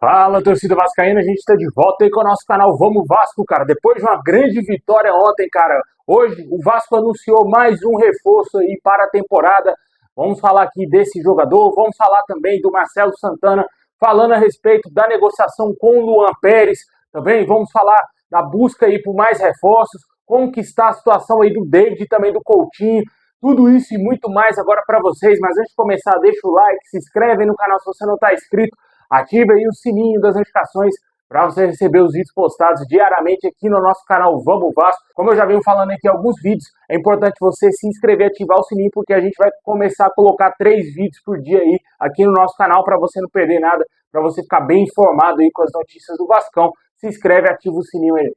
Fala, torcida vascaína, a gente está de volta aí com o nosso canal Vamos Vasco, cara. Depois de uma grande vitória ontem, cara, hoje o Vasco anunciou mais um reforço aí para a temporada. Vamos falar aqui desse jogador, vamos falar também do Marcelo Santana, falando a respeito da negociação com o Luan Pérez. Também vamos falar da busca aí por mais reforços, como que está a situação aí do David e também do Coutinho. Tudo isso e muito mais agora para vocês, mas antes de começar, deixa o like, se inscreve aí no canal se você não está inscrito. Ative aí o sininho das notificações para você receber os vídeos postados diariamente aqui no nosso canal Vamos Vasco. Como eu já venho falando aqui em alguns vídeos, é importante você se inscrever e ativar o sininho, porque a gente vai começar a colocar 3 vídeos por dia aí aqui no nosso canal para você não perder nada, para você ficar bem informado aí com as notícias do Vascão. Se inscreve e ativa o sininho aí.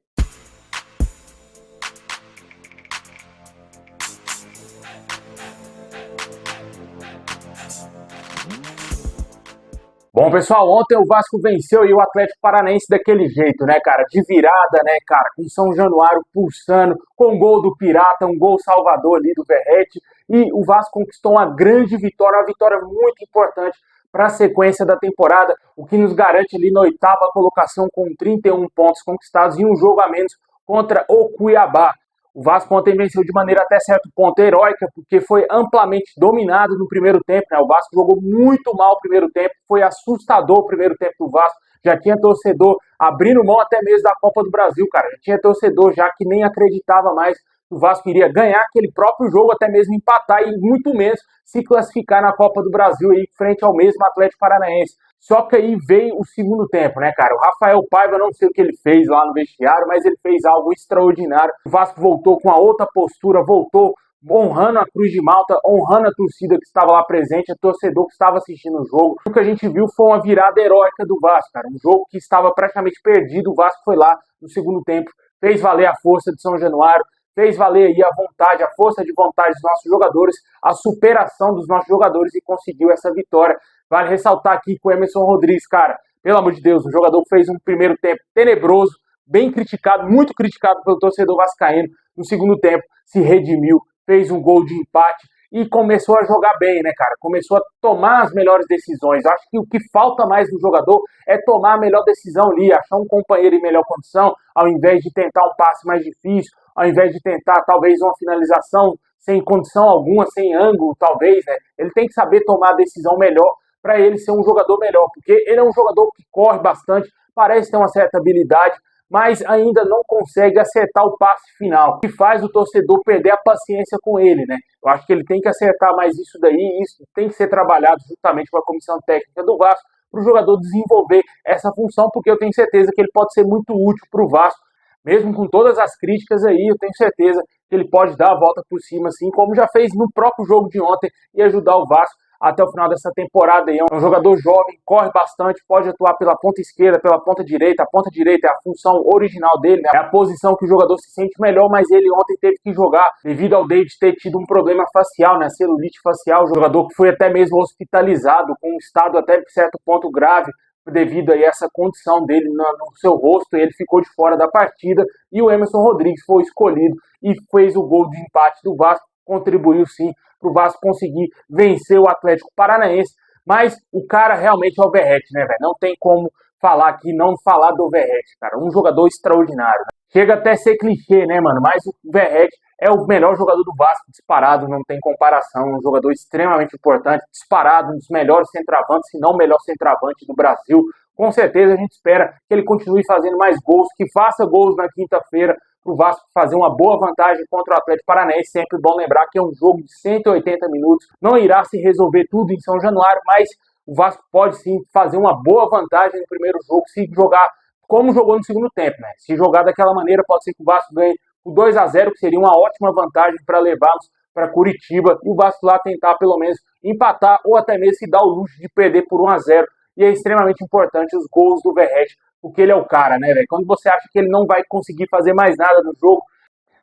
Bom, pessoal, ontem o Vasco venceu e o Atlético Paranaense daquele jeito, né, cara? De virada, né, cara? Com São Januário pulsando, com gol do Pirata, um gol salvador ali do Verratti. E o Vasco conquistou uma grande vitória, uma vitória muito importante para a sequência da temporada, o que nos garante ali na 8ª colocação com 31 pontos conquistados e um jogo a menos contra o Cuiabá. O Vasco ontem venceu de maneira até certo ponto heróica, porque foi amplamente dominado no primeiro tempo, né? O Vasco jogou muito mal o primeiro tempo, foi assustador o primeiro tempo do Vasco. Já tinha torcedor abrindo mão até mesmo da Copa do Brasil, cara. Já tinha torcedor já que nem acreditava mais que o Vasco iria ganhar aquele próprio jogo, até mesmo empatar e muito menos se classificar na Copa do Brasil aí frente ao mesmo Atlético Paranaense. Só que aí veio o segundo tempo, né, cara? O Rafael Paiva, não sei o que ele fez lá no vestiário, mas ele fez algo extraordinário. O Vasco voltou com a outra postura, voltou honrando a Cruz de Malta, honrando a torcida que estava lá presente, a torcedor que estava assistindo o jogo. O que a gente viu foi uma virada heróica do Vasco, cara. Um jogo que estava praticamente perdido, o Vasco foi lá no segundo tempo, fez valer a força de São Januário, fez valer aí a vontade, a força de vontade dos nossos jogadores, a superação dos nossos jogadores e conseguiu essa vitória. Vale ressaltar aqui que o Emerson Rodrigues, cara, pelo amor de Deus, um jogador que fez um primeiro tempo tenebroso, bem criticado, muito criticado pelo torcedor vascaíno. No segundo tempo, se redimiu, fez um gol de empate e começou a jogar bem, né, cara? Começou a tomar as melhores decisões. Acho que o que falta mais no jogador é tomar a melhor decisão ali, achar um companheiro em melhor condição, ao invés de tentar um passe mais difícil, ao invés de tentar talvez uma finalização sem condição alguma, sem ângulo, talvez, né? Ele tem que saber tomar a decisão melhor para ele ser um jogador melhor, porque ele é um jogador que corre bastante, parece ter uma certa habilidade, mas ainda não consegue acertar o passe final, que faz o torcedor perder a paciência com ele, né? Eu acho que ele tem que acertar mais isso daí, e isso tem que ser trabalhado juntamente com a comissão técnica do Vasco, para o jogador desenvolver essa função, porque eu tenho certeza que ele pode ser muito útil para o Vasco, mesmo com todas as críticas aí, eu tenho certeza que ele pode dar a volta por cima, assim, como já fez no próprio jogo de ontem, e ajudar o Vasco até o final dessa temporada aí. É um jogador jovem, corre bastante, pode atuar pela ponta esquerda, pela ponta direita. A ponta direita é a função original dele, né? É a posição que o jogador se sente melhor, mas ele ontem teve que jogar devido ao David ter tido um problema facial, né? Celulite facial, o jogador que foi até mesmo hospitalizado, com um estado até certo ponto grave, devido a essa condição dele no seu rosto, ele ficou de fora da partida e o Emerson Rodrigues foi escolhido e fez o gol de empate do Vasco, contribuiu sim para o Vasco conseguir vencer o Atlético Paranaense, mas o cara realmente é o Verratti, né, velho? Não tem como falar aqui, não falar do Verratti, cara, um jogador extraordinário, né? Chega até a ser clichê, né, mano, mas o Verratti é o melhor jogador do Vasco, disparado, não tem comparação, um jogador extremamente importante, disparado, um dos melhores centroavantes, se não o melhor centroavante do Brasil. Com certeza a gente espera que ele continue fazendo mais gols, que faça gols na quinta-feira, para o Vasco fazer uma boa vantagem contra o Atlético Paranaense. Sempre bom lembrar que é um jogo de 180 minutos, não irá se resolver tudo em São Januário, mas o Vasco pode sim fazer uma boa vantagem no primeiro jogo, se jogar como jogou no segundo tempo, né? Se jogar daquela maneira, pode ser que o Vasco ganhe o 2-0, que seria uma ótima vantagem para levarmos para Curitiba e o Vasco lá tentar pelo menos empatar ou até mesmo se dar o luxo de perder por 1-0. E é extremamente importante os gols do Verratti, porque ele é o cara, né, velho? Quando você acha que ele não vai conseguir fazer mais nada no jogo,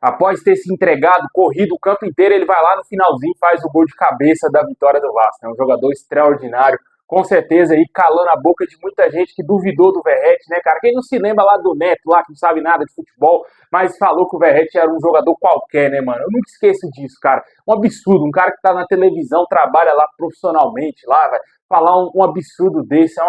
após ter se entregado, corrido o campo inteiro, ele vai lá no finalzinho e faz o gol de cabeça da vitória do Vasco. É um jogador extraordinário, com certeza aí calando a boca de muita gente que duvidou do Verratti, né, cara? Quem não se lembra lá do Neto, lá que não sabe nada de futebol, mas falou que o Verratti era um jogador qualquer, né, mano? Eu nunca esqueço disso, cara. Um absurdo, um cara que tá na televisão, trabalha lá profissionalmente, lá, vai falar um absurdo desse,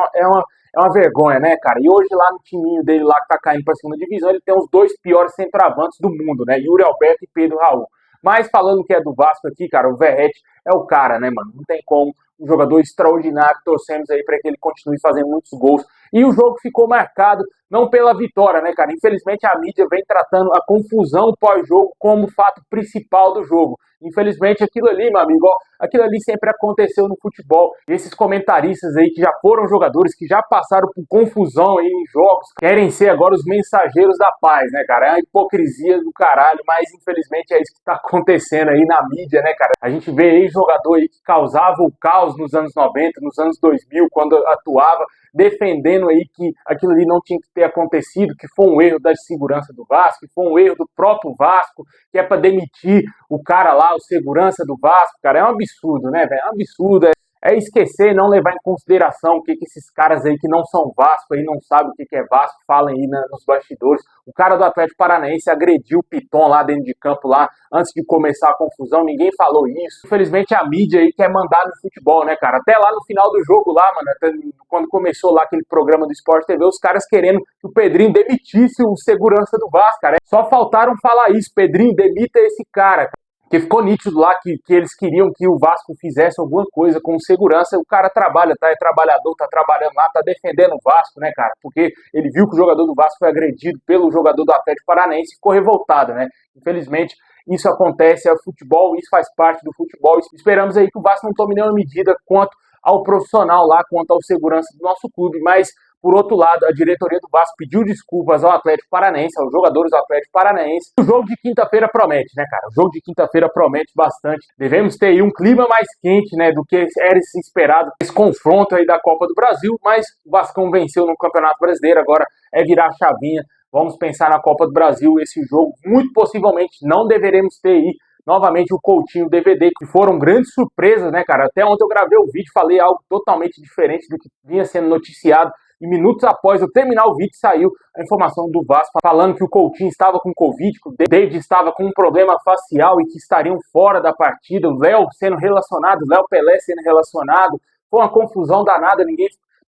é uma vergonha, né, cara? E hoje lá no timinho dele lá que tá caindo pra segunda divisão, ele tem os dois piores centroavantes do mundo, né? Yuri Alberto e Pedro Raul. Mas falando que é do Vasco aqui, cara, o Verratti é o cara, né, mano? Não tem como. Um jogador extraordinário, torcemos aí para que ele continue fazendo muitos gols. E o jogo ficou marcado não pela vitória, né, cara? Infelizmente a mídia vem tratando a confusão pós-jogo como fato principal do jogo. Infelizmente aquilo ali, meu amigo, ó, aquilo ali sempre aconteceu no futebol. Esses comentaristas aí que já foram jogadores, que já passaram por confusão aí em jogos, querem ser agora os mensageiros da paz, né, cara? É uma hipocrisia do caralho, mas infelizmente é isso que tá acontecendo aí na mídia, né, cara? A gente vê aí jogador aí que causava o caos nos anos 90, nos anos 2000, quando atuava, defendendo aí que aquilo ali não tinha que ter acontecido, que foi um erro da segurança do Vasco, que foi um erro do próprio Vasco, que é para demitir o cara lá, o segurança do Vasco, cara, é um absurdo, né, velho? É um absurdo, é esquecer, não levar em consideração o que esses caras aí que não são Vasco, aí não sabem o que é Vasco, falam aí nos bastidores. O cara do Atlético Paranaense agrediu o Piton lá dentro de campo, lá, antes de começar a confusão, ninguém falou isso. Infelizmente a mídia aí quer mandar no futebol, né, cara? Até lá no final do jogo lá, mano, até quando começou lá aquele programa do Sport TV, os caras querendo que o Pedrinho demitisse o segurança do Vasco, cara. Só faltaram falar isso, Pedrinho, demita esse cara. Porque ficou nítido lá que eles queriam que o Vasco fizesse alguma coisa com segurança. O cara trabalha, tá? É trabalhador, tá trabalhando lá, tá defendendo o Vasco, né, cara? Porque ele viu que o jogador do Vasco foi agredido pelo jogador do Atlético Paranaense e ficou revoltado, né? Infelizmente, isso acontece, é futebol, isso faz parte do futebol. Esperamos aí que o Vasco não tome nenhuma medida quanto ao profissional lá, quanto ao segurança do nosso clube, mas por outro lado, a diretoria do Vasco pediu desculpas ao Atlético Paranaense, aos jogadores do Atlético Paranaense. O jogo de quinta-feira promete, né, cara? O jogo de quinta-feira promete bastante. Devemos ter aí um clima mais quente, né, do que era esperado. Esse confronto aí da Copa do Brasil, mas o Vascão venceu no Campeonato Brasileiro, agora é virar a chavinha. Vamos pensar na Copa do Brasil, esse jogo, muito possivelmente não deveremos ter aí novamente o Coutinho, o DVD, que foram grandes surpresas, né, cara? Até ontem eu gravei o vídeo, falei algo totalmente diferente do que vinha sendo noticiado. E minutos após eu terminar o vídeo, saiu a informação do Vasco falando que o Coutinho estava com Covid, que o David estava com um problema facial e que estariam fora da partida. O Léo sendo relacionado, o Léo Pelé sendo relacionado. Foi uma confusão danada,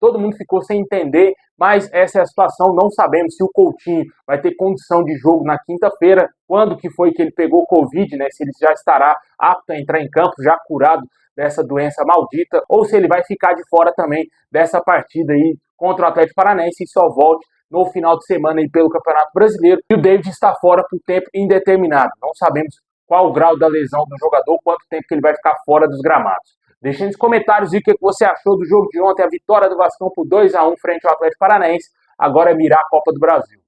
todo mundo ficou sem entender, mas essa é a situação. Não sabemos se o Coutinho vai ter condição de jogo na quinta-feira, quando que foi que ele pegou Covid, né? Se ele já estará apto a entrar em campo, já curado dessa doença maldita, ou se ele vai ficar de fora também dessa partida aí contra o Atlético Paranaense e só volte no final de semana aí pelo Campeonato Brasileiro. E o David está fora por tempo indeterminado. Não sabemos qual o grau da lesão do jogador, quanto tempo que ele vai ficar fora dos gramados. Deixe nos comentários aí o que você achou do jogo de ontem, a vitória do Vascão por 2-1 frente ao Atlético Paranaense. Agora é mirar a Copa do Brasil.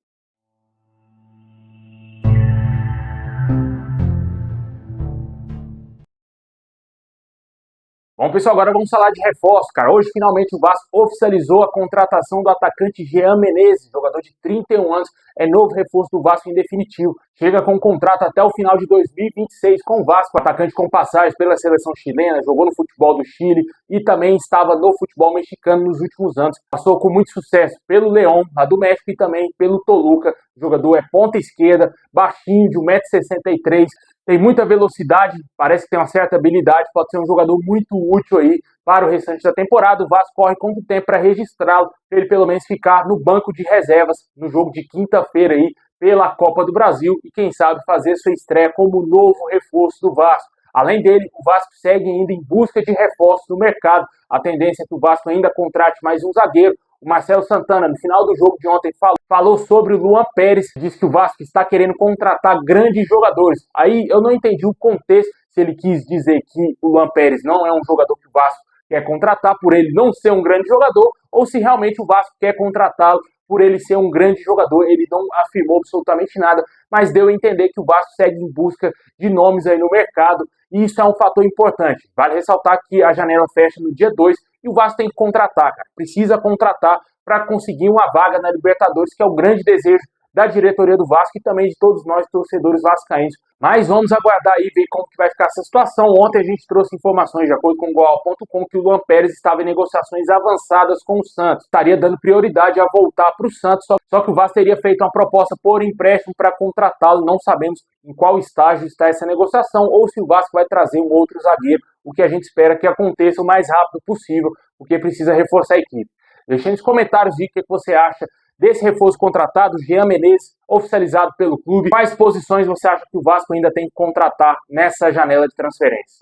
Bom, pessoal, agora vamos falar de reforço, cara. Hoje, finalmente, o Vasco oficializou a contratação do atacante Jean Menezes, jogador de 31 anos, é novo reforço do Vasco em definitivo. Chega com um contrato até o final de 2026 com o Vasco, atacante com passagens pela seleção chilena, jogou no futebol do Chile e também estava no futebol mexicano nos últimos anos. Passou com muito sucesso pelo León, lá do México, e também pelo Toluca. O jogador é ponta esquerda, baixinho, de 1,63 m, tem muita velocidade, parece que tem uma certa habilidade, pode ser um jogador muito útil aí para o restante da temporada. O Vasco corre quanto tempo para registrá-lo, para ele pelo menos ficar no banco de reservas no jogo de quinta-feira aí pela Copa do Brasil e quem sabe fazer sua estreia como novo reforço do Vasco. Além dele, o Vasco segue ainda em busca de reforços no mercado. A tendência é que o Vasco ainda contrate mais um zagueiro. O Marcelo Santana, no final do jogo de ontem, falou sobre o Luan Pérez, disse que o Vasco está querendo contratar grandes jogadores. Aí eu não entendi o contexto, se ele quis dizer que o Luan Pérez não é um jogador que o Vasco quer contratar por ele não ser um grande jogador, ou se realmente o Vasco quer contratá-lo por ele ser um grande jogador. Ele não afirmou absolutamente nada, mas deu a entender que o Vasco segue em busca de nomes aí no mercado, e isso é um fator importante. Vale ressaltar que a janela fecha no dia 2 e o Vasco tem que contratar, cara. Precisa contratar para conseguir uma vaga na Libertadores, que é o grande desejo da diretoria do Vasco e também de todos nós, torcedores vascaínos. Mas vamos aguardar aí, ver como que vai ficar essa situação. Ontem a gente trouxe informações, de acordo com o Goal.com, que o Luan Pérez estava em negociações avançadas com o Santos. Estaria dando prioridade a voltar para o Santos, só que o Vasco teria feito uma proposta por empréstimo para contratá-lo. Não sabemos em qual estágio está essa negociação, ou se o Vasco vai trazer um outro zagueiro, o que a gente espera que aconteça o mais rápido possível, porque precisa reforçar a equipe. Deixe nos comentários o que você acha desse reforço contratado, Jean Menezes, oficializado pelo clube. Quais posições você acha que o Vasco ainda tem que contratar nessa janela de transferência?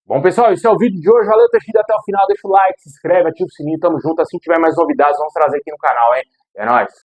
Bom, pessoal, esse é o vídeo de hoje. Valeu ter assistido até o final. Deixa o like, se inscreve, ativa o sininho. Tamo junto. Assim que tiver mais novidades, vamos trazer aqui no canal, hein? É nóis!